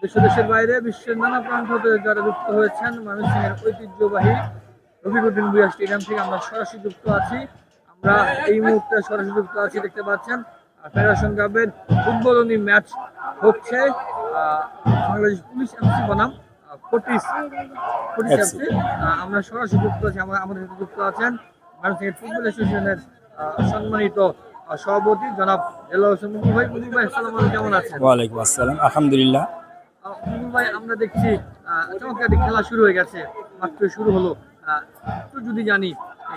দেশের বাইরে বিশ্বের নানা প্রান্ত হতে যারা যুক্ত হয়েছেন ময়মনসিংহের ঐতিহ্যবাহী রফিকুদ্দিন ভূঁইয়া স্টেডিয়াম থেকে আমরা সরাসরি যুক্ত আছি। আমরা এই মুহূর্তে সরাসরি যুক্ত আছি, দেখতে পাচ্ছেন ফেডারেশন কাপের উদ্বোধনী ম্যাচ হচ্ছে। বাংলাদেশ পুলিশ এফসি বনাম ফোর্টিস এফসি। আমরা সরাসরি যুক্ত আছি, আমাদের সাথে যুক্ত আছেন ময়মনসিংহের ফুটবল অ্যাসোসিয়েশনের সম্মানিত সভাপতি জনাব দেলোয়ার হোসেন মুকুল ভাই। মুকুল ভাই, আসসালামু আলাইকুম, কেমন আছেন? ওয়ালাইকুম আসসালাম, আলহামদুলিল্লাহ। মুকুল ভাই, আমরা দেখছি চমৎকার খেলা শুরু হয়ে গেছে, মাত্র শুরু হলো। একটু যদি জানি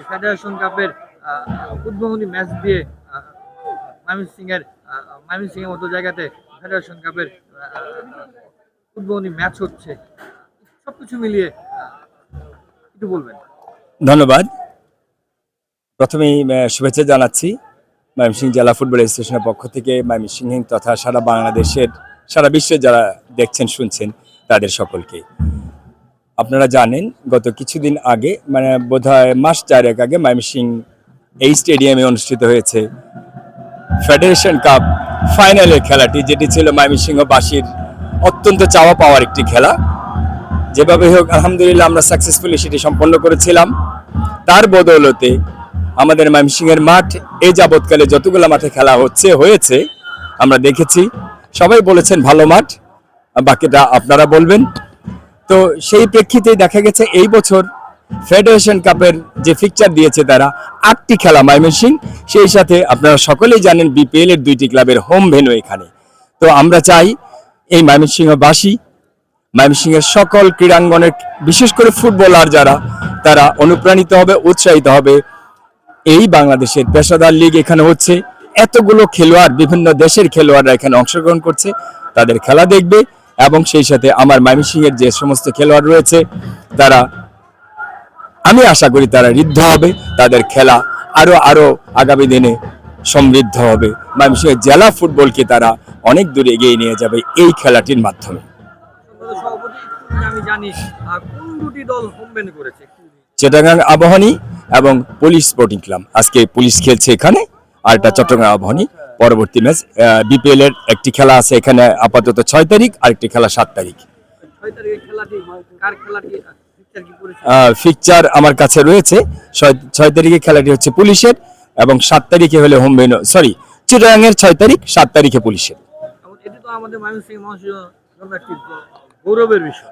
ফেডারেশন কাপের উদ্বোধনী ম্যাচ দিয়ে ময়মনসিংহের মতো জায়গাতে ফেডারেশন কাপের উদ্বোধনী ম্যাচ হচ্ছে, সবকিছু মিলিয়ে একটু বলবেন। ধন্যবাদ। প্রথমেই শুভেচ্ছা জানাচ্ছি ময়মনসিংহ জেলা ফুটবল অ্যাসোসিয়েশনের পক্ষ থেকে ময়মনসিংহ তথা সারা বাংলাদেশের, সারা বিশ্বে যারা দেখছেন শুনছেন তাদের সকলকে। আপনারা জানেন গত কিছুদিন আগে, মানে বোধহয় মাস 4 আগে ময়মনসিংহ এই স্টেডিয়ামে অনুষ্ঠিত হয়েছে ফেডারেশন কাপ ফাইনালের খেলাটি, যেটি ছিল ময়মনসিংহবাসীর অত্যন্ত চাওয়া পাওয়ার একটি খেলা। যেভাবে হোক আলহামদুলিল্লাহ আমরা সাকসেসফুলি সেটি সম্পন্ন করেছিলাম। তার বদৌলতে আমাদের ময়মনসিংহের মাঠ এই যাবৎকালে যতগুলো মাঠে খেলা হয়েছে আমরা দেখেছি, সবাই বলেছেন ভালো মাঠ, বাকিটা আপনারা বলবেন। তো সেই প্রেক্ষিতেই দেখা গেছে এই বছর ফেডারেশন কাপের যে ফিকচার দিয়েছে তারা 8টি খেলা ময়মনসিংহ, সেই সাথে আপনারা সকলেই জানেন বিপিএল এর 2টি ক্লাবের হোম ভেন্যু এখানে। তো আমরা চাই এই ময়মনসিংহবাসী, ময়মনসিংহের সকল ক্রীড়াঙ্গনের বিশেষ করে ফুটবলার যারা, তারা অনুপ্রাণিত হবে, উৎসাহিত হবে। এই বাংলাদেশের পেশাদার লিগ এখানে হচ্ছে, এতগুলো খেলোয়াড়, বিভিন্ন দেশের খেলোয়াড়রা এখানে অংশগ্রহণ করছে, তাদের খেলা দেখবে এবং সেই সাথে আমার ময়মনসিংহের যে সমস্ত খেলোয়াড় রয়েছে তারা, আমি আশা করি তারা ঋদ্ধ হবে, তাদের খেলা আরো আগামী দিনে সমৃদ্ধ হবে। ময়মনসিংহ জেলা ফুটবলকে তারা অনেক দূর এগিয়ে নিয়ে যাবে এই খেলাটির মাধ্যমে। আমি জানি কোন দুটি দল হোম ভেন্যু করেছে? চিটাগাং আবাহনী এবং পুলিশ স্পোর্টিং ক্লাব। আজকে পুলিশ খেলছে এখানে, আর এটা চট্টগ্রাম আবাহনী। পরবর্তী ম্যাচ বিপিএল এর একটি খেলা আছে এখানে আপাতত 6 তারিখ, আরেকটি খেলা 7 তারিখ। 6 তারিখের খেলাটি কার খেলাটি? ফিকচার আমার কাছে রয়েছে। 6 তারিখে খেলাটি হচ্ছে পুলিশের এবং 7 তারিখে হলে হোম ভেন্যু, সরি চিটাগাং এর 6 তারিখ, 7 তারিখে পুলিশের। এটি তো আমাদের ময়মনসিংহ মানুষের জন্য একটি গৌরবের বিষয়।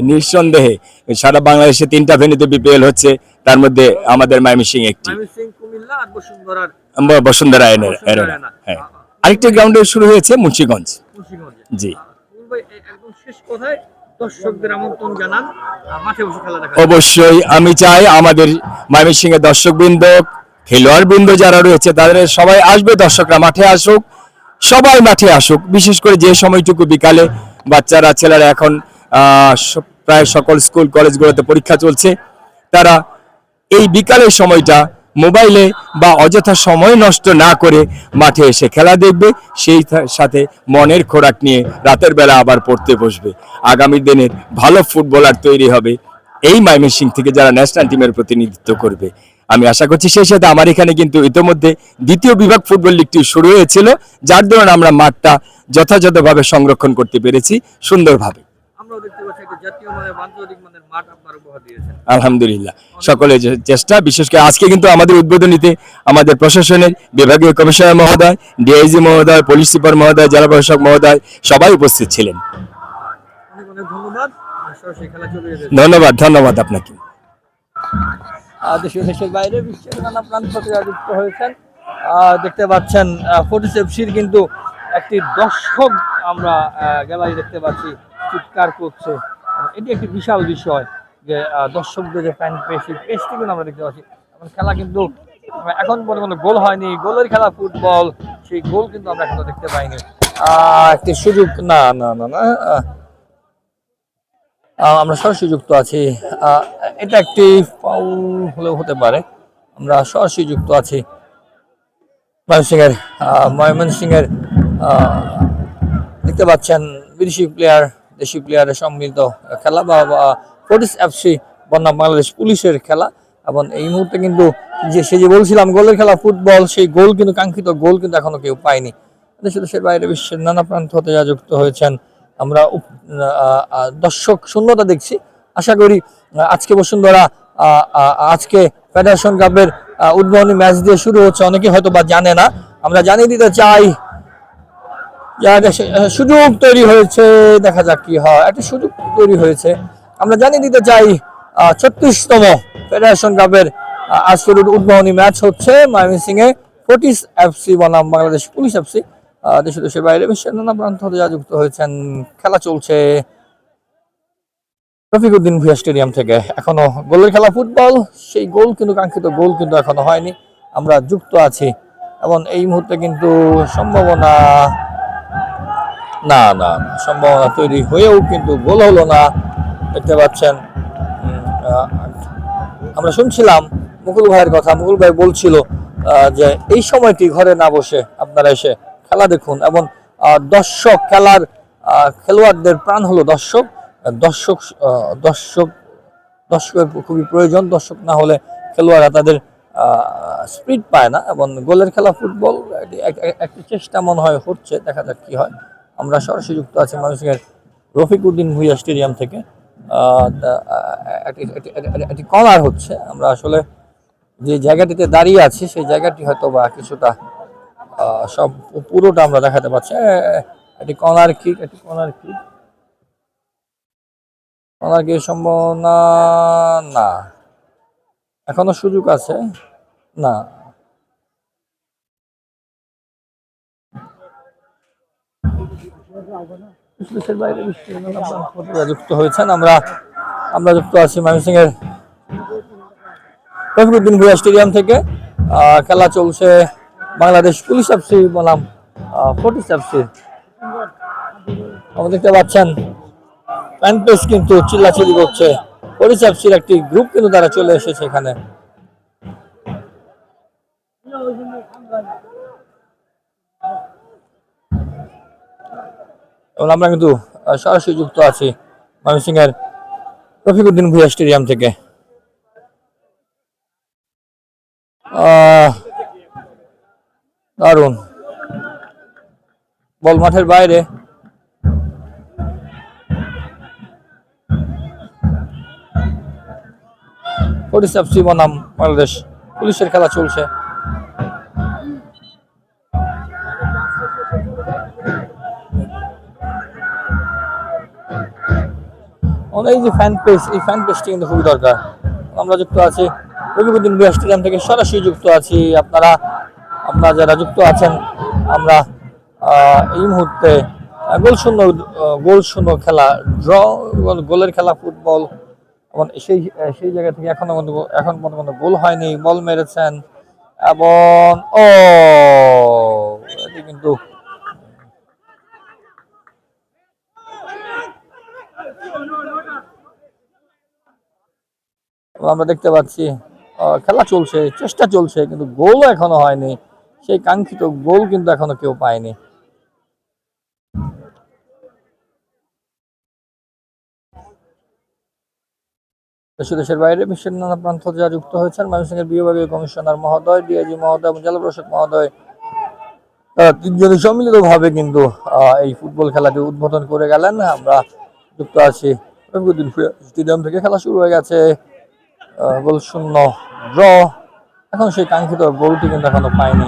নিঃসন্দেহে সারা বাংলাদেশে 3টা ভেন্যুতে বিপিএল হচ্ছে, তার মধ্যে আমাদের ময়মনসিংহ একটি, কুমিল্লা আর বসুন্ধরা এরেনা। হ্যাঁ, আরেকটি গ্রাউন্ডে শুরু হয়েছে মুন্সিগঞ্জ। জি, একদম শেষ কথায় দর্শকদের আমন্ত্রণ জানান মাঠে বসে খেলা দেখা। অবশ্যই আমি চাই আমাদের ময়মনসিংহের দর্শকবৃন্দ, খেলোয়াড়বৃন্দ যারা রয়েছে তাদের সবাই আসবে, দর্শকরা মাঠে আসুক, সবাই মাঠে আসুক। বিশেষ করে যে সময়টুকু বিকালে বাচ্চারা, ছেলেরা এখন প্রায় সকল স্কুল কলেজগুলোতে পরীক্ষা চলছে, তারা এই বিকালের সময়টা মোবাইলে বা অযথা সময় নষ্ট না করে মাঠে এসে খেলা দেখবে, সেই সাথে মনের খোরাক নিয়ে রাতের বেলা আবার পড়তে বসবে। আগামী দিনের ভালো ফুটবলার তৈরি হবে এই ময়মনসিংহ থেকে, যারা ন্যাশনাল টিমের প্রতিনিধিত্ব করবে। আমি আশা করছি সেই সাথে আমার এখানে কিন্তু ইতিমধ্যে 2য় বিভাগ ফুটবল লিগটি শুরু হয়েছিল, যার দরুন আমরা মাঠটা যথাযথভাবে সংরক্ষণ করতে পেরেছি সুন্দরভাবে। আলহামদুলিল্লাহ, সকলের চেষ্টা, বিশেষ করে আজকে কিন্তু আমাদের উদ্বোধনীতে আমাদের প্রশাসনের বিভাগীয় কমিশনার মহোদয়, ডিআইজি মহোদয়, পুলিশ সুপার মহোদয়, জেলা প্রশাসক মহোদয় সবাই উপস্থিত ছিলেন। ধন্যবাদ আপনাকে। দেশের বাইরে বিশ্বের নানা প্রান্ত থেকে যুক্ত হয়েছেন, দেখতে পাচ্ছেন ফোর্টিস এফসির কিন্তু একটি দর্শক আমরা গ্যালারি দেখতে পাচ্ছি, চিৎকার করছে। এটি একটি বিশাল বিষয় যে দর্শকদের যে ফ্যান পেজটি কিন্তু আমরা দেখতে পাচ্ছি। খেলা কিন্তু এখন পর্যন্ত গোল হয়নি, গোলের খেলা ফুটবল, সেই গোল কিন্তু আমরা এখনো দেখতে পাইনি। একটি সুযোগ না আমরা সরাসরি যুক্ত আছি, এটা একটি ফাউল হলেও হতে পারে। আমরা সরাসরি যুক্ত আছি ময়মনসিংহের দেখতে পাচ্ছেন বিদেশি প্লেয়ার, দেশি প্লেয়ারের সম্মিলিত খেলা বা ফোর্টিস এফসি বনাম বাংলাদেশ পুলিশের খেলা। এবং এই মুহূর্তে কিন্তু যে বলছিলাম গোলের খেলা ফুটবল, সেই গোল কিন্তু, কাঙ্ক্ষিত গোল কিন্তু এখনো কেউ পায়নি। দেশের বাইরে বিশ্বের নানা প্রান্ত হতে যা যুক্ত হয়েছেন আমরা দর্শক শূন্যতা দেখছি। আশা করি আজকে বসুন্ধরা আজকে ফেডারেশন কাপের উদ্বোধনী ম্যাচ দিয়ে শুরু হচ্ছে, অনেকে হয়তো বা জানে না। আমরা জানিয়ে দিতে চাই সুযোগ তৈরি হয়েছে, দেখা যাক কি হয়। একটা সুযোগ তৈরি হয়েছে, আমরা জানিয়ে দিতে চাই 36তম ফেডারেশন কাপের আজকের উদ্বোধনী ম্যাচ হচ্ছে ময়মনসিংহ এ ফোর্টিস এফসি বনাম বাংলাদেশ পুলিশ এফসি। দেশের বাইরে বিশ্বের নানা প্রান্ত হতে যারা যুক্ত হয়েছেন, খেলা চলছে রফিকুদ্দিন ভুঁইয়া স্টেডিয়াম থেকে। এখনো গোলের খেলা ফুটবল, সেই গোল কিন্তু কাঙ্ক্ষিত গোল কিন্তু এখনো হয়নি। আমরা যুক্ত আছি এবং এই মুহূর্তে কিন্তু সম্ভাবনা না না না, সম্ভাবনা তৈরি হয়েও কিন্তু গোল হলো না, দেখতে পাচ্ছেন। আমরা শুনছিলাম মুকুল ভাইয়ের কথা, মুকুল ভাই বলছিল যে এই সময়টি ঘরে না বসে আপনারা এসে খেলা দেখুন এবং দর্শক, খেলার খেলোয়াড়দের প্রাণ হলো দর্শক। দর্শক দর্শক দর্শকের খুবই প্রয়োজন। দর্শক না হলে খেলোয়াড়রা তাদের স্পিড পায় না এবং গোলের খেলা ফুটবল একটি চেষ্টা মনে হয় হচ্ছে, দেখা যাক কি হয়। আমরা সরাসরি যুক্ত আছি ময়মনসিংহের রফিকুদ্দিন ভুঁইয়া স্টেডিয়াম থেকে। একটি কর্নার হচ্ছে, আমরা আসলে যে জায়গাটিতে দাঁড়িয়ে আছি সেই জায়গাটি হয়তো বা কিছুটা সব পুরোটা আমরা দেখাতে পাচ্ছি। একটি কর্নার কিক, একটি কর্নার কিক, কর্নার কিক সম্ভাবনা না, এখনো সুযোগ আছে না। দেশের বাইরে যুক্ত হয়েছেন, আমরা যুক্ত আছি ময়মনসিংহের রফিকুদ্দিন ভুঁইয়া স্টেডিয়াম থেকে। খেলা চলছে বাংলাদেশ পুলিশ এফসি বনাম ফোর্টিস এফসি। আমরা দেখতে পাচ্ছেন ফ্যান পেজ কিন্তু চিল্লাচিল্লি করছে। ফোর্টিস এফসির একটি গ্রুপ কিন্তু তারা চলে এসেছে এখানে। এবং আমরা কিন্তু সরাসরি যুক্ত আছি ময়মনসিংহের রফিকুদ্দিন ভুঁইয়া স্টেডিয়াম থেকে। দারুণ বল মাঠের বাইরে, ফোর্টিস এফসি বনাম বাংলাদেশ পুলিশের খেলা চলছে। এই যে ফ্যান পেজ, এই ফ্যান পেজটি কিন্তু খুবই দরকার। আমরা যুক্ত আছি রফিকুদ্দিন ভুঁইয়া স্টেডিয়াম থেকে, সরাসরি যুক্ত আছি। আপনারা যারা যুক্ত আছেন, আমরা এই মুহূর্তে গোল শূন্য খেলা, ড্র গোলের খেলা ফুটবল এবং সেই জায়গা থেকে এখন পর্যন্ত গোল হয়নি। বল মেরেছেন এবং এটি কিন্তু আমরা দেখতে পাচ্ছি খেলা চলছে, চেষ্টা চলছে, কিন্তু গোলও এখনো হয়নি। সেই কাঙ্ক্ষিত গোল কিন্তু এখনো কেউ পায়নি। দেশের বাইরে বিশ্বের নানা প্রান্ত যারা যুক্ত হয়েছেন, ময়মনসিংহের বিভাগীয় কমিশনার মহোদয়, ডিআইজি মহোদয় এবং জেলা প্রশাসক মহোদয়, তিনজনই সম্মিলিতভাবে কিন্তু এই ফুটবল খেলাটি উদ্বোধন করে গেলেন। আমরা যুক্ত আছি রফিকুদ্দিন ভুঁইয়া স্টেডিয়াম থেকে। খেলা শুরু হয়ে গেছে, গোল শূন্য ড্র। এখন সেই কাঙ্ক্ষিত গোলটি কিন্তু এখনো পায়নি।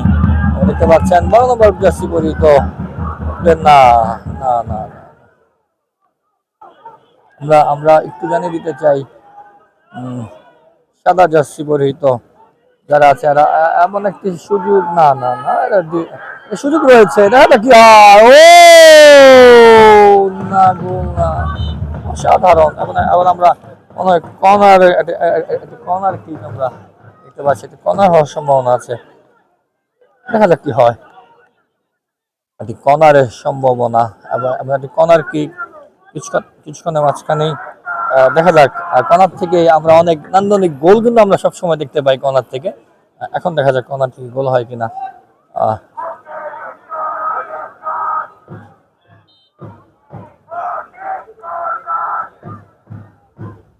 দেখতে পাচ্ছেন 12 নম্বর জার্সি পরিহিত, না না না, আমরা একটু জানিয়ে দিতে চাই সাদা জার্সি পরিহিত যারা আছে এমন একটি সুযোগ, না না না, সুযোগ রয়েছে, দেখা কি না, গোল না, অসাধারণ। এখন আমরা মনে হয় কর্নার কিক আমরা দেখতে পাচ্ছি, কর্নার হওয়ার সম্ভাবনা আছে, দেখা যাক কি হয়। একটি কর্নারের সম্ভাবনা এবং একটি কর্নার কিক কিছুক্ষণের মাঝখানেই দেখা যাক। কর্নার থেকে আমরা অনেক নান্দনিক গোল কিন্তু আমরা সবসময় দেখতে পাই কর্নার থেকে। এখন দেখা যাক কর্নার থেকে গোল হয় কিনা।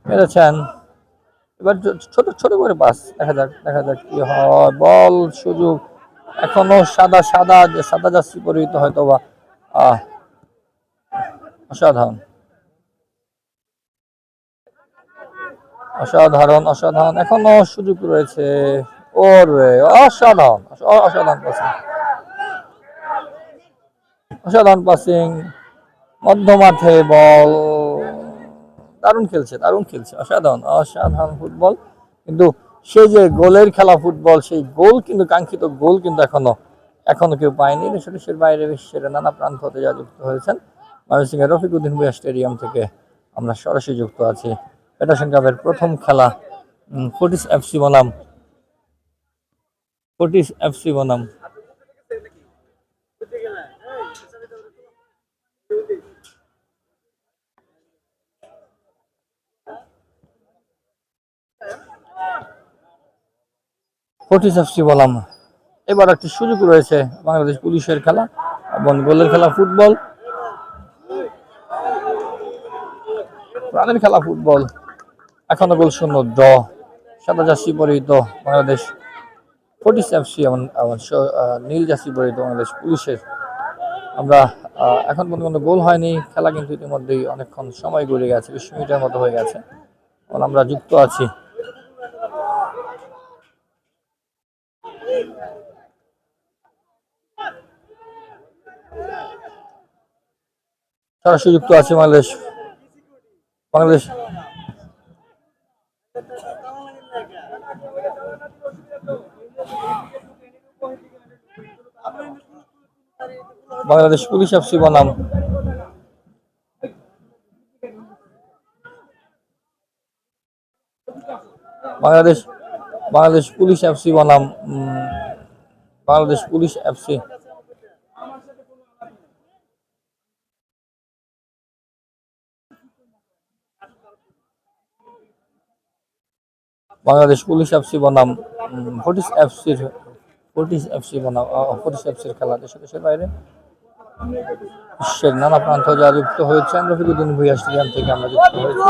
মেরেছেন, এবার ছোট ছোট করে পাস, দেখা যাক কি হয়। বল সুযোগ, এখনো সাদা জার্সি পরিহিত হয়তো বা অসাধারণ অসাধারণ অসাধারণ, এখনো সুযোগ রয়েছে। ওরে অসাধারণ অসাধারণ পাসিং, অসাধারণ পাসিং, মধ্য মাঠে বল। দারুণ খেলছে দারুণ খেলছে, অসাধারণ অসাধারণ ফুটবল। কিন্তু সেই যে গোলের খেলা ফুটবল, সেই গোল কিন্তু কাঙ্ক্ষিত গোল কিন্তু এখনো এখনো কেউ পায়নি। দেশের বাইরে বিশ্বের নানা প্রান্ত হতে যা যুক্ত হয়েছেন ময়মনসিংহের রফিকুদ্দিন ভূঁইয়া স্টেডিয়াম থেকে আমরা সরাসরি যুক্ত আছি। ফেডারেশন কাপের প্রথম খেলা ফোর্টিস এফসি বনাম ফোর্টিস এফসি বনাম ফোর্টিস এফসি বনাম। এবার একটি সুযোগ রয়েছে বাংলাদেশ পুলিশের খেলা এবং গোলের খেলা ফুটবল, প্রাণের খেলা ফুটবল। এখনো গোল শূন্য ড্র, সাদা জার্সি পরিহিত বাংলাদেশ ফোর্টিস এফসি এবং নীল জার্সি পরিহিত বাংলাদেশ পুলিশের। আমরা এখন পর্যন্ত গোল হয়নি, খেলা কিন্তু ইতিমধ্যেই অনেকক্ষণ সময় গড়িয়ে গেছে, 20 মিনিটের মতো হয়ে গেছে। এবং আমরা যুক্ত আছি সরাসরি যুক্ত আছি বাংলাদেশ বাংলাদেশ বাংলাদেশ পুলিশ এফসি বনাম বাংলাদেশ বাংলাদেশ পুলিশ এফসি বনাম Bangladesh police FC. Bangladesh police FC বনাম ফোর্টিস এফসি বনাম ফোর্টিস এফসির খেলা। দেশের বাইরে বিশ্বের নানা প্রান্ত যা যুক্ত হয়েছেন রফিকুদ্দিন ভূঁইয়া স্টেডিয়াম থেকে আমরা যুক্ত হয়েছি।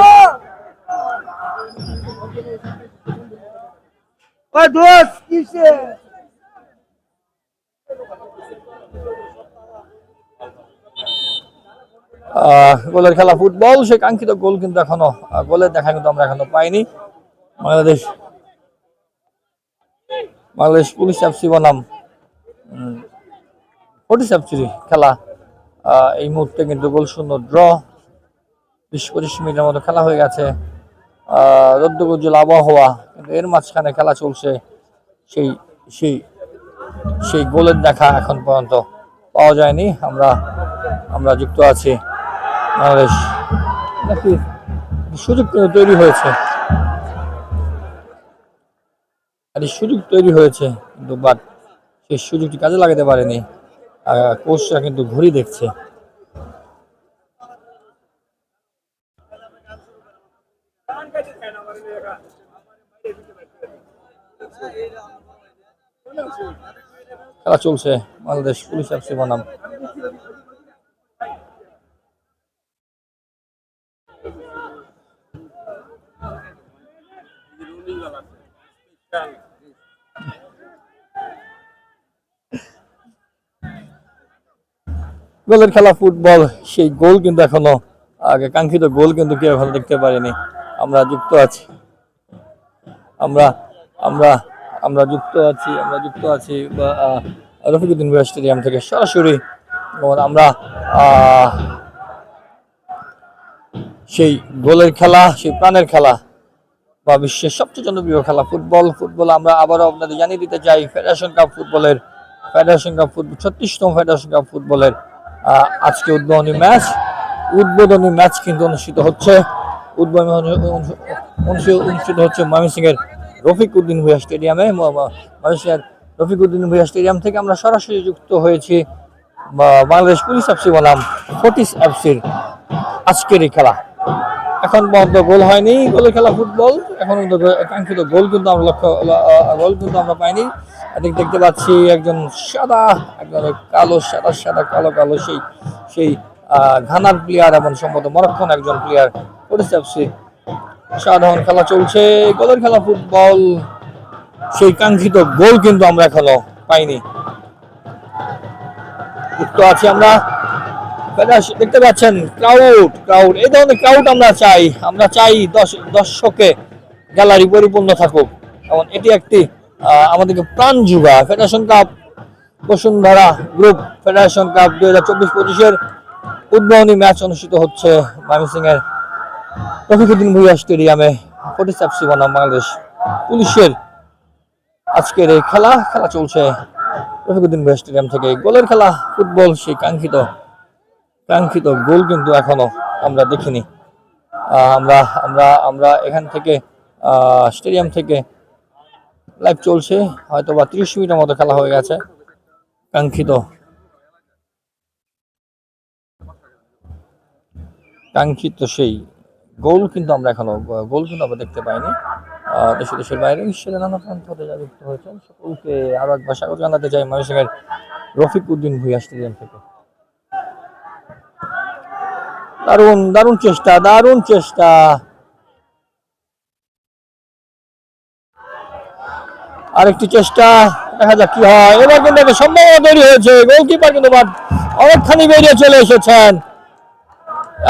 গোলের খেলা ফুটবল, সে কাঙ্ক্ষিত গোল কিন্তু এখনো গোলের দেখা কিন্তু আমরা এখনো পাইনি। বাংলাদেশ পুলিশ এফসি বনাম ফোর্টিস এফসি খেলা। এই মুহূর্তে কিন্তু গোল শূন্য ড্র, 20-25 মিনিটের মতো খেলা হয়ে গেছে। রৌদ্রোজ্জ্বল আবহাওয়া, কিন্তু এর মাঝখানে খেলা চলছে। সেই সেই সেই গোলের দেখা এখন পর্যন্ত পাওয়া যায়নি। আমরা যুক্ত আছি বাংলাদেশ। নাকি সুযোগ তৈরি হয়েছে, আর সুযোগ তৈরি হয়েছে কিন্তু বাট সেই সুযোগটি কাজে লাগাতে পারেনি। কোচরা কিন্তু ঘড়ি দেখছে। খেলা চলছে বাংলাদেশ পুলিশ এফসি বনাম গোলের খেলা ফুটবল। সেই গোল কিন্তু এখনো আগে কাঙ্ক্ষিত গোল কিন্তু কেউ এখনো দেখতে পারেনি। আমরা যুক্ত আছি আমরা আমরা আমরা যুক্ত আছি রফিকুদ্দিন ভূঁইয়া স্টেডিয়াম থেকে সরাসরি। আমরা সেই গোলের খেলা, সেই প্রাণের খেলা বা বিশ্বের সবচেয়ে জনপ্রিয় খেলা ফুটবল আমরা আবারও আপনাদের জানিয়ে দিতে চাই ফেডারেশন কাপ 36তম ফেডারেশন কাপ ফুটবলের আজকে উদ্বোধনী ম্যাচ কিন্তু অনুষ্ঠিত হচ্ছে ময়মনসিংহের রফিকুদ্দিন ভূঁইয়া স্টেডিয়ামে। ময়মনসিংহের রফিকুদ্দিন ভূঁইয়া স্টেডিয়াম থেকে আমরা সরাসরি যুক্ত হয়েছি বাংলাদেশ পুলিশ এফসি বনাম ফোর্টিস এফসির আজকের এই খেলা। এখন পর্যন্ত গোল হয়নি, গোলের খেলা ফুটবল। এখন কাঙ্ক্ষিত গোল কিন্তু আমরা পাইনি। দেখতে পাচ্ছি একজন কালো সেই ঘানার প্লেয়ার এবং সম্ভবত মরক্কোন একজন প্লেয়ার ফোর্টিস এফসি। সাধারণ খেলা চলছে, গোলের খেলা ফুটবল। সেই কাঙ্ক্ষিত গোল কিন্তু আমরা এখনো পাইনি। যুক্ত আছি আমরা ফেডারেশন দেখতে পাচ্ছেন ক্রাউড এই ধরনের ক্রাউড আমরা চাই দর্শকে গ্যালারি পরিপূর্ণ থাকুক এবং এটি একটি আমাদেরকে প্রাণ যোগায়। Federation cup Bashundhara group federation cup 2024-25 উদ্বোধনী ম্যাচ অনুষ্ঠিত হচ্ছে ময়মনসিংহের রফিকুদ্দিন ভুঁইয়া স্টেডিয়ামে। ফোর্টিস এফসি বনাম বাংলাদেশ পুলিশের আজকের এই খেলা চলছে রফিকুদ্দিন ভুঁইয়া স্টেডিয়াম থেকে। গোলের খেলা, ফুটবল, সেই কাঙ্ক্ষিত গোল কিন্তু এখনো আমরা দেখিনি। আমরা আমরা আমরা এখান থেকে স্টেডিয়াম থেকে লাইভ চলছে, হয়তো বা 30 মিনিটের মতো খেলা হয়ে গেছে। কাঙ্ক্ষিত সেই গোল কিন্তু আমরা দেখতে পাইনি। দেশের বাইরে বিশ্বের নানা প্রান্ত হতে যা যুক্ত হয়েছেন সকলকে আরো একবার স্বাগত জানাতে চাই ময়মনসিংহের রফিকুদ্দিন ভুঁইয়া স্টেডিয়াম থেকে। দারুণ চেষ্টা আরেকটি চেষ্টা, দেখা যাক কি হয়। এবার কিন্তু একটা সম্ভাবনা তৈরি হয়েছে, গোলকিপার কিন্তু অনেকখানি বেরিয়ে চলে এসেছেন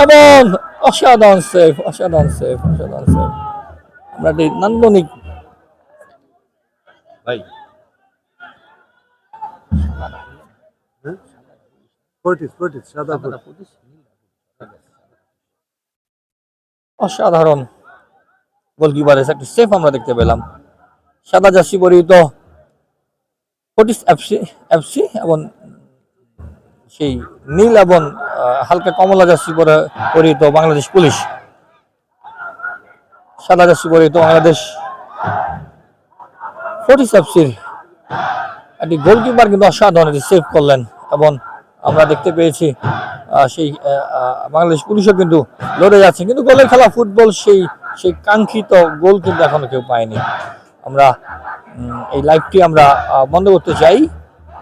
এবং অসাধারণ সেভ। আমরা নান্দনিক ভাই অসাধারণ গোলকিপারের একটি সেভ আমরা দেখতে পেলাম। সাদা জার্সি পরিহিত ফোর্টিস এফসি এবং সেই নীল এবং হালকা কমলা জার্সি পরিহিত বাংলাদেশ পুলিশ। সাদা জার্সি পরিহিত বাংলাদেশ ফোর্টিস এফসির একটি গোলকিপার কিন্তু অসাধারণ একটি সেভ করলেন এবং আমরা দেখতে পেয়েছি সেই বাংলাদেশ পুলিশও কিন্তু লড়ে যাচ্ছে, কিন্তু গোলের খেলা ফুটবল সেই কাঙ্ক্ষিত গোল কিন্তু এখনো কেউ পায়নি। আমরা এই লাইভটি আমরা বন্ধ করতে চাই।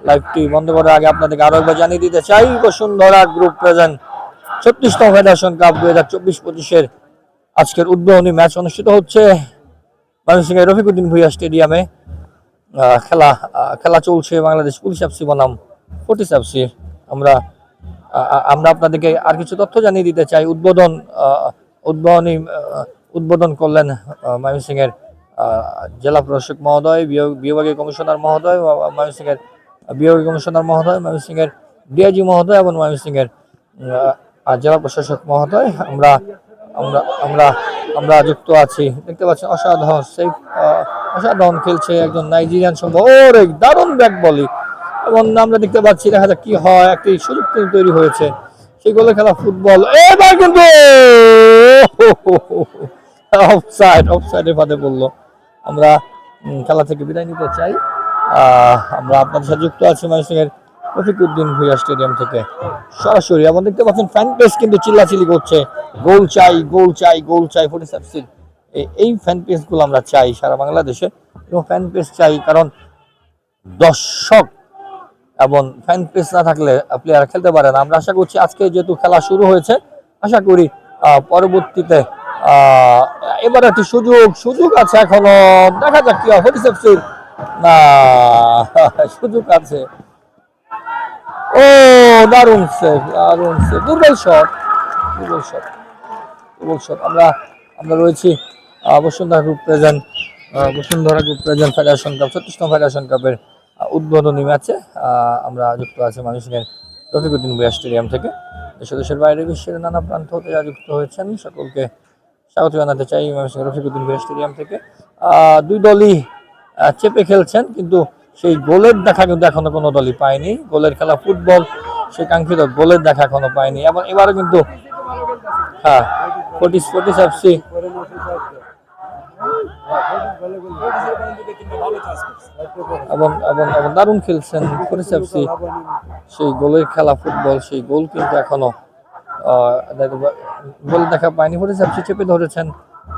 লাইভটি বন্ধ করার আগে আপনাদেরকে আরো একবার জানিয়ে দিতে চাই, বসুন্ধরা গ্রুপ প্রেজেন্ট 36তম ফেডারেশন কাপ 2024-25 আজকের উদ্বোধনী ম্যাচ অনুষ্ঠিত হচ্ছে ময়মনসিংহের রফিকুদ্দিন ভুঁইয়া স্টেডিয়ামে। খেলা চলছে বাংলাদেশ পুলিশ এফসি বনাম ফোর্টিস এফসি। আমরা আপনাদেরকে আর কিছু তথ্য জানিয়ে দিতে চাই। উদ্বোধন করলেন ময়মনসিংহের জেলা প্রশাসক মহোদয়, বিভাগীয় কমিশনার মহোদয়, ময়মনসিংহের বিভাগীয় কমিশনার মহোদয়, ময়মনসিংহের ডিআইজি মহোদয় এবং ময়মনসিংহের জেলা প্রশাসক মহোদয়। আমরা যুক্ত আছি। দেখতে পাচ্ছেন অসাধারণ খেলছে একজন নাইজেরিয়ান সম্ভব, দারুণ ব্যাক বলি এবং আমরা দেখতে পাচ্ছি, দেখা যাক কি হয়। একটি সুযোগ তৈরি হয়েছে, সেই গোলে খেলা ফুটবল। এবার কিন্তু অফসাইডের ফাঁদে পড়লো। আমরা খেলা থেকে বিদায় নিতে চাই। আমরা আপনাদের সাথে যুক্ত আছি ময়মনসিংহের রফিকুদ্দিন ভুঁইয়া স্টেডিয়াম থেকে সরাসরি। এবং দেখতে পাচ্ছেন ফ্যান পেজ কিন্তু চিল্লাচিল্লি করছে, গোল চাই ফোর্টিস এফসির। এই ফ্যান পেজ গুলো আমরা চাই সারা বাংলাদেশে, এবং ফ্যান পেজ চাই কারণ দর্শক এবং ফ্যান পেজ না থাকলে প্লেয়ার খেলতে পারে না। আমরা আশা করছি আজকে যেহেতু খেলা শুরু হয়েছে, আশা করি পরবর্তীতে এবার একটি সুযোগ আছে এখনো, দেখা যাক কি হয়। ফোর্টিস এফসির না সুযোগ আছে। দারুণ সেভ, দুর্বল শট। আমরা রয়েছি Bashundhara group present federation cup 36তম ফেডারেশন কাপের উদ্বোধনী ম্যাচে। আমরা যুক্ত আছি ময়মনসিংহের রফিকুদ্দিন ভুঁইয়া স্টেডিয়াম থেকে। দেশের বাইরে বিশ্বের নানা প্রান্ত হতে যা যুক্ত হয়েছেন সকলকে স্বাগত জানাতে চাই ময়মনসিংহের রফিকুদ্দিন ভুঁইয়া স্টেডিয়াম থেকে। দুই দলই চেপে খেলছেন, কিন্তু সেই গোলের দেখা কিন্তু এখনো কোনো দলই পায়নি। গোলের খেলা ফুটবল, সেই কাঙ্ক্ষিত গোলের দেখা এখনো পায়নি। এবং এবারও কিন্তু ফোর্টিস এফসি এবং দারুণ খেলছেন ফোর্টিস এফসি। সেই গোলের খেলা ফুটবল, সেই গোল কিন্তু এখনো গোল দেখা পায়নি। ফোর্টিস এফসি চেপে ধরেছেন,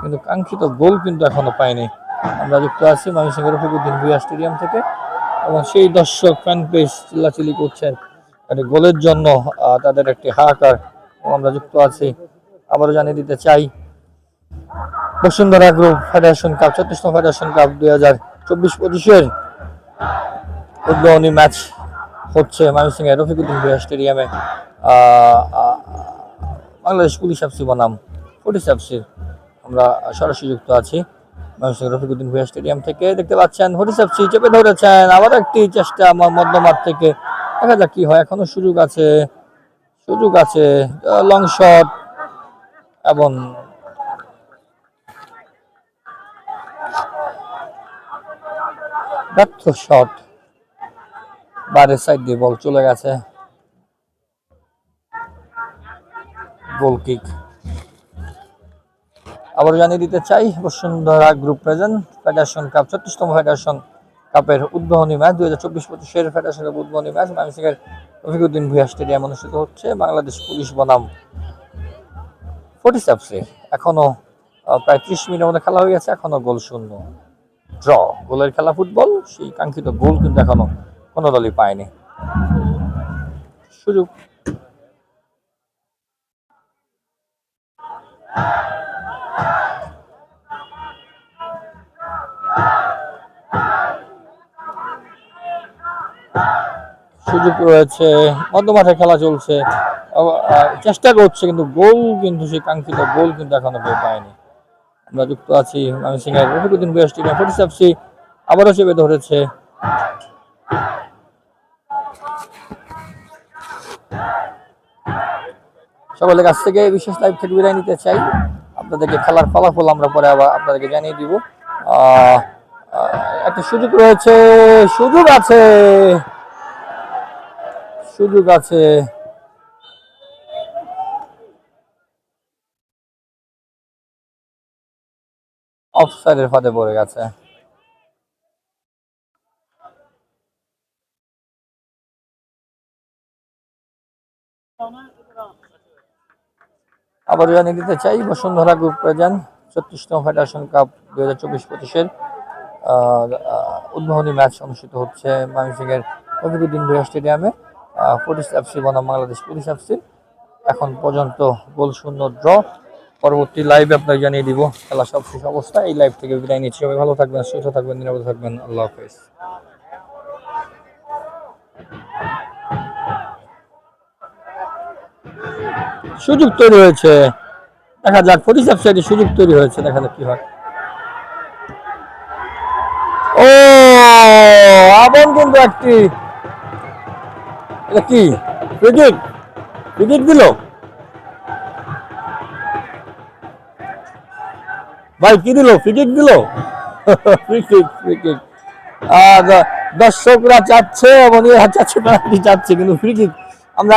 কিন্তু কাঙ্ক্ষিত গোল কিন্তু এখনো পায়নি। আমরা যুক্ত আছি ময়মনসিংহের রফিকুদ্দিন ভুঁইয়া স্টেডিয়াম থেকে, এবং সেই দর্শক ফ্যান পেজ চিল্লাচিল্লি করছেন গোলের জন্য, তাদের একটি হাহাকার। আমরা যুক্ত আছি, আবারও জানিয়ে দিতে চাই বসুন্ধরা গ্রুপ ফেডারেশন কাপ 36তম ফেডারেশন কাপ 2024-25 উদ্বোধনী ম্যাচ হচ্ছে ময়মনসিংহের রফিকুদ্দিন ভূঁইয়া স্টেডিয়ামে বাংলাদেশ পুলিশ এফসি বনাম ফোর্টিস এফসির আমরা সরাসরি যুক্ত আছি ময়মনসিংহ রফিকুদ্দিন ভূঁইয়া স্টেডিয়াম থেকে। দেখতে পাচ্ছেন ফোর্টিস এফসি চেপে ধরেছেন, আবার একটি চেষ্টা মধ্যমাঠ থেকে, দেখা যাক কি হয়। এখনো সুযোগ আছে, লং শট এবং ব্যর্থ শট, বাইরের সাইড দিয়ে বল চলে গেছে। Goal kick. আবার জানিয়ে দিতে চাই Bashundhara group present federation cup 36তম ফেডারেশন কাপের উদ্বোধনী ম্যাচ 2024-25 ফেডারেশন কাপ উদ্বোধনী ম্যাচ ময়মনসিংহের রফিকুদ্দিন ভূঁইয়া স্টেডিয়াম অনুষ্ঠিত হচ্ছে। বাংলাদেশ পুলিশ বনাম ফোর্টিস এফসি। এখনো প্রায় 30 মিনিটের মধ্যে খেলা হয়ে গেছে, এখনো গোল শূন্য, ড্র। গোলের খেলা ফুটবল, সেই কাঙ্ক্ষিত গোল কিন্তু এখনো কোনো দলই পায়নি। সুযোগ রয়েছে, মধ্যমাঠে খেলা চলছে, চেষ্টা করছে কিন্তু গোল, কিন্তু সেই কাঙ্ক্ষিত গোল কিন্তু এখনো কেউ পায়নি। আমরা যুক্ত আছি ময়মনসিংহের রফিকুদ্দিন ভূঁইয়া স্টেডিয়াম। ফোর্টিস এফসি আবারও চেপে ধরেছে, সকলের কাছ থেকে বিশেষ লাইভ থেকে বিদায় নিতে চাই। আপনাদেরকে খেলার ফলাফল আমরা পরে আবার আপনাদেরকে জানিয়ে দিব। একটা সুযোগ রয়েছে, সুযোগ আছে, অফসাইডের ফাঁদে পড়ে গেছে। আবার জানিয়ে দিতে চাই বসুন্ধরা গ্রুপ প্রেজেন্ট 36তম ফেডারেশন কাপ 2024-25 উদ্বোধনী ম্যাচ অনুষ্ঠিত হচ্ছে ময়মনসিংহের রফিকুদ্দিন ভূঁইয়া স্টেডিয়ামে। ফোর্টিস এফসি বনাম বাংলাদেশ পুলিশ এফসি। এখন পর্যন্ত গোল শূন্য, ড্র। পরবর্তী লাইভে আপনাকে জানিয়ে দিব খেলা সব শেষ অবস্থা। এই লাইভ থেকে বিদায় নিচ্ছি। সবাই ভালো থাকবেন, সুস্থ থাকবেন, নিরাপদে থাকবেন। আল্লাহ হাফেজ। সুযোগ তৈরি হয়েছে, দেখা যাক ফোর্টিস এফসি সুযোগ তৈরি হয়েছে, দেখা যাক কি হয়। ও আবার কিন্তু একটি, এটা কি ফ্রি-কিক দিল ভাই, কি দিল? ফ্রি-কিক দিল। ফ্রি-কিক দর্শকরা চাচ্ছে এবং পেনাল্টি চাচ্ছে, কিন্তু ফ্রি-কিক আমরা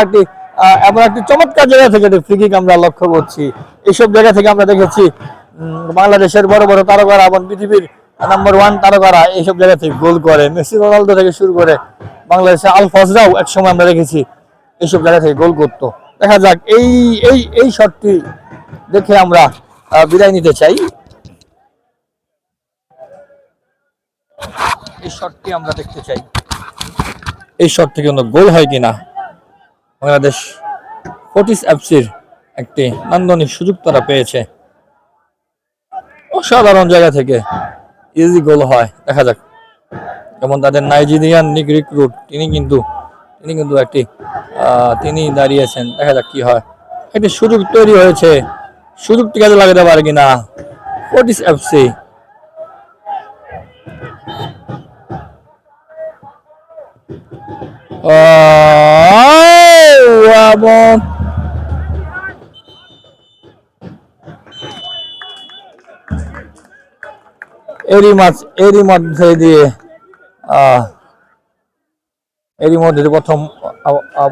এমন একটি চমৎকার জায়গা থেকে ফ্রি-কিক আমরা লক্ষ্য করছি। এইসব জায়গা থেকে আমরা দেখেছি বাংলাদেশের বড় বড় তারকারা এবং পৃথিবীর নাম্বার 1 তারকারা এইসব জায়গা থেকে গোল করে। মেসি, রোনালদো থেকে শুরু করে বাংলাদেশের আলফাজরাও একসময় আমরা দেখেছি এইসব জায়গা থেকে গোল করতো। দেখা যাক এই শটটি দেখে আমরা বিদায় নিতে চাই। এই শটটি আমরা দেখতে চাই, এই শট থেকে গোল হয় কিনা। বাংলাদেশ ফোর্টিস এফসির একটি নান্দনিক সুযোগ তারা পেয়েছে, অসাধারণ জায়গা থেকে ইজি গোল হয়। দেখা যাক, যেমন তাদের নাইজেরিয়ান রিক্রুট তিনি কিন্তু তিনি দাঁড়িয়েছেন। দেখা যাক কি হয়। একটি সুযোগ তৈরি হয়েছে, সুযোগটি কাজে লাগাতে পারে কিনা ফোর্টিস এফসি। এরই মধ্যে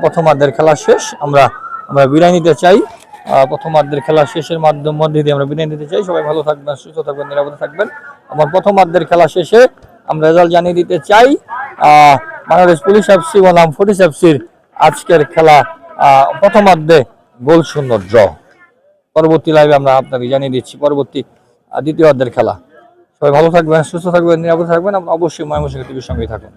প্রথমার্ধের খেলা শেষ। আমরা বিদায় নিতে চাই। প্রথমার্ধের খেলা শেষের মধ্যে দিয়ে আমরা বিদায় নিতে চাই। সবাই ভালো থাকবেন, সুস্থ থাকবেন, নিরাপদে থাকবেন। আমার প্রথমার্ধের খেলা শেষে আমরা রেজাল্ট জানিয়ে দিতে চাই। বাংলাদেশ পুলিশ এফসি বনাম ফোর্টিস এফসির আজকের খেলা প্রথমার্ধে গোল শূন্য, ড্র। পরবর্তী লাইভে আমরা আপনাকে জানিয়ে দিচ্ছি পরবর্তী দ্বিতীয়ার্ধের খেলা। সবাই ভালো থাকবেন, সুস্থ থাকবেন, নিরাপদে থাকবেন। অবশ্যই ময়মনসিংহ টিভির সঙ্গেই থাকুন।